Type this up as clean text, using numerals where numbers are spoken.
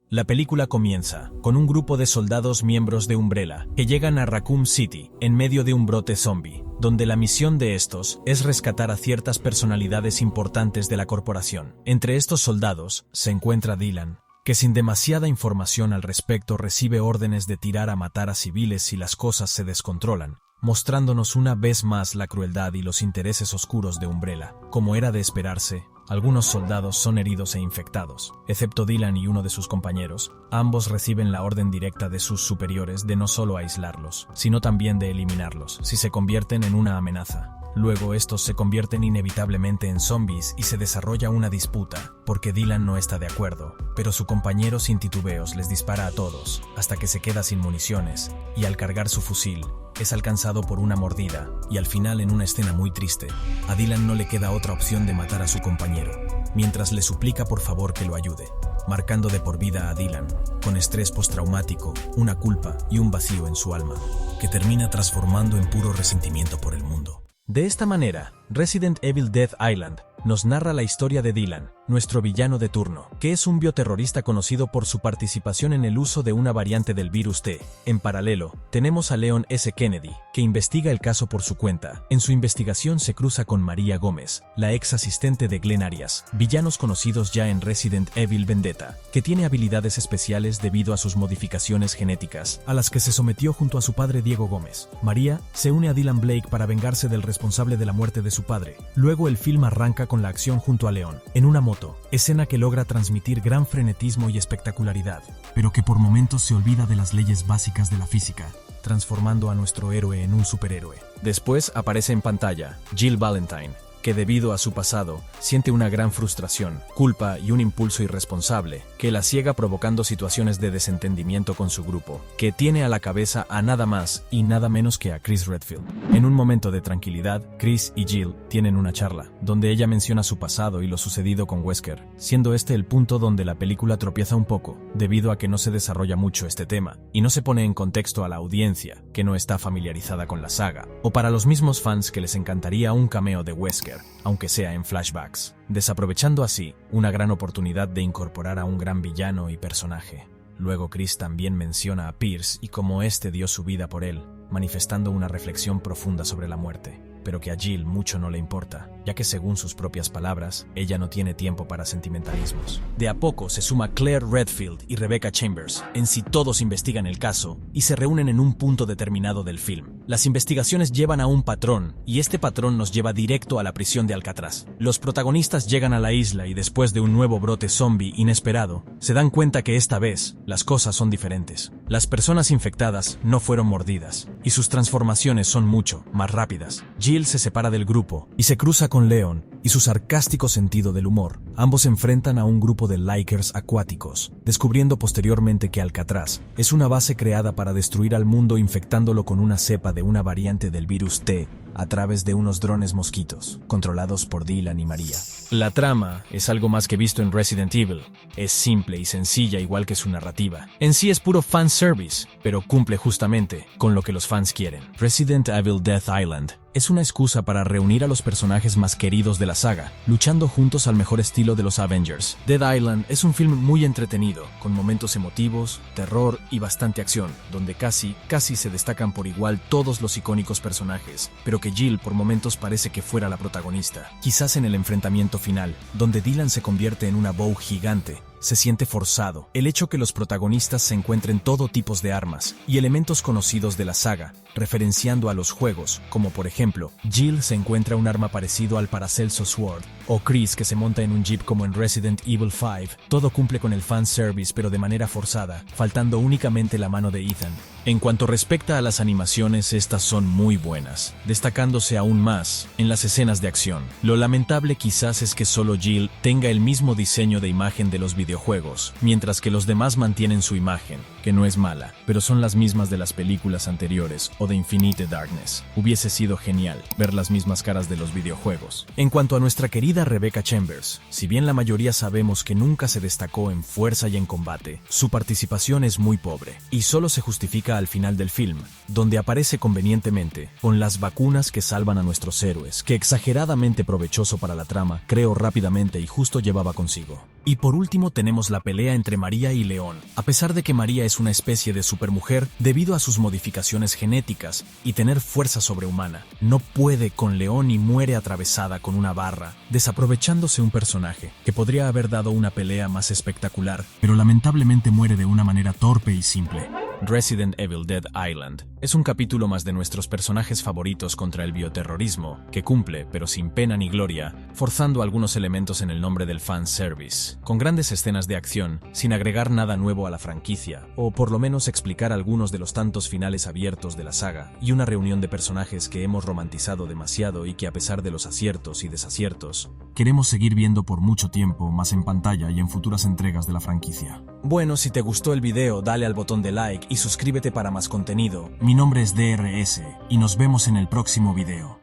La película comienza con un grupo de soldados miembros de Umbrella que llegan a Raccoon City en medio de un brote zombie, donde la misión de estos es rescatar a ciertas personalidades importantes de la corporación. Entre estos soldados se encuentra Dylan, que sin demasiada información al respecto recibe órdenes de tirar a matar a civiles si las cosas se descontrolan, mostrándonos una vez más la crueldad y los intereses oscuros de Umbrella. Como era de esperarse, algunos soldados son heridos e infectados, excepto Dylan y uno de sus compañeros. Ambos reciben la orden directa de sus superiores de no solo aislarlos, sino también de eliminarlos, si se convierten en una amenaza. Luego estos se convierten inevitablemente en zombies y se desarrolla una disputa, porque Dylan no está de acuerdo, pero su compañero sin titubeos les dispara a todos, hasta que se queda sin municiones, y al cargar su fusil, es alcanzado por una mordida, y al final, en una escena muy triste, a Dylan no le queda otra opción de matar a su compañero, mientras le suplica por favor que lo ayude, marcando de por vida a Dylan, con estrés postraumático, una culpa y un vacío en su alma, que termina transformando en puro resentimiento por el mundo. De esta manera, Resident Evil Dead Island nos narra la historia de Dylan, nuestro villano de turno, que es un bioterrorista conocido por su participación en el uso de una variante del virus T. En paralelo, tenemos a Leon S. Kennedy, que investiga el caso por su cuenta. En su investigación se cruza con María Gómez, la ex asistente de Glenn Arias, villanos conocidos ya en Resident Evil Vendetta, que tiene habilidades especiales debido a sus modificaciones genéticas, a las que se sometió junto a su padre Diego Gómez. María se une a Dylan Blake para vengarse del responsable de la muerte de su padre. Luego el film arranca con la acción junto a Leon, en una moto, escena que logra transmitir gran frenetismo y espectacularidad, pero que por momentos se olvida de las leyes básicas de la física, transformando a nuestro héroe en un superhéroe. Después aparece en pantalla Jill Valentine, que debido a su pasado, siente una gran frustración, culpa y un impulso irresponsable, que la ciega provocando situaciones de desentendimiento con su grupo, que tiene a la cabeza a nada más y nada menos que a Chris Redfield. En un momento de tranquilidad, Chris y Jill tienen una charla, donde ella menciona su pasado y lo sucedido con Wesker, siendo este el punto donde la película tropieza un poco, debido a que no se desarrolla mucho este tema, y no se pone en contexto a la audiencia, que no está familiarizada con la saga, o para los mismos fans que les encantaría un cameo de Wesker, aunque sea en flashbacks, desaprovechando así una gran oportunidad de incorporar a un gran villano y personaje. Luego Chris también menciona a Pierce y cómo este dio su vida por él, manifestando una reflexión profunda sobre la muerte, pero que a Jill mucho no le importa, ya que según sus propias palabras, ella no tiene tiempo para sentimentalismos. De a poco se suma Claire Redfield y Rebecca Chambers, en sí todos investigan el caso y se reúnen en un punto determinado del film. Las investigaciones llevan a un patrón, y este patrón nos lleva directo a la prisión de Alcatraz. Los protagonistas llegan a la isla y después de un nuevo brote zombie inesperado, se dan cuenta que esta vez las cosas son diferentes. Las personas infectadas no fueron mordidas, y sus transformaciones son mucho más rápidas. Jill se separa del grupo y se cruza con Leon y su sarcástico sentido del humor. Ambos se enfrentan a un grupo de Likers acuáticos, descubriendo posteriormente que Alcatraz es una base creada para destruir al mundo infectándolo con una cepa de una variante del virus T a través de unos drones mosquitos, controlados por Dylan y María. La trama es algo más que visto en Resident Evil. Es simple y sencilla igual que su narrativa. En sí es puro fanservice, pero cumple justamente con lo que los fans quieren. Resident Evil Death Island es una excusa para reunir a los personajes más queridos de la saga, luchando juntos al mejor estilo de los Avengers. Dead Island es un film muy entretenido, con momentos emotivos, terror y bastante acción, donde casi se destacan por igual todos los icónicos personajes, pero que Jill por momentos parece que fuera la protagonista. Quizás en el enfrentamiento final, donde Dylan se convierte en una bow gigante, se siente forzado el hecho que los protagonistas se encuentren todo tipos de armas y elementos conocidos de la saga, referenciando a los juegos, como por ejemplo, Jill se encuentra un arma parecido al Paracelso Sword, o Chris que se monta en un jeep como en Resident Evil 5. Todo cumple con el fanservice pero de manera forzada, faltando únicamente la mano de Ethan. En cuanto respecta a las animaciones, estas son muy buenas, destacándose aún más en las escenas de acción. Lo lamentable quizás es que solo Jill tenga el mismo diseño de imagen de los videojuegos, mientras que los demás mantienen su imagen, que no es mala, pero son las mismas de las películas anteriores o de Infinite Darkness. Hubiese sido genial ver las mismas caras de los videojuegos. En cuanto a nuestra querida Rebecca Chambers, si bien la mayoría sabemos que nunca se destacó en fuerza y en combate, su participación es muy pobre, y solo se justifica al final del film, donde aparece convenientemente con las vacunas que salvan a nuestros héroes, que exageradamente provechoso para la trama, creo rápidamente y justo llevaba consigo. Y por último tenemos la pelea entre María y León. A pesar de que María es una especie de supermujer debido a sus modificaciones genéticas y tener fuerza sobrehumana, no puede con León y muere atravesada con una barra, desaprovechándose un personaje que podría haber dado una pelea más espectacular, pero lamentablemente muere de una manera torpe y simple. Resident Evil Dead Island es un capítulo más de nuestros personajes favoritos contra el bioterrorismo, que cumple, pero sin pena ni gloria, forzando algunos elementos en el nombre del fanservice, con grandes escenas de acción, sin agregar nada nuevo a la franquicia, o por lo menos explicar algunos de los tantos finales abiertos de la saga, y una reunión de personajes que hemos romantizado demasiado y que a pesar de los aciertos y desaciertos, queremos seguir viendo por mucho tiempo, más en pantalla y en futuras entregas de la franquicia. Bueno, si te gustó el video, dale al botón de like y suscríbete para más contenido. Mi nombre es DRS y nos vemos en el próximo video.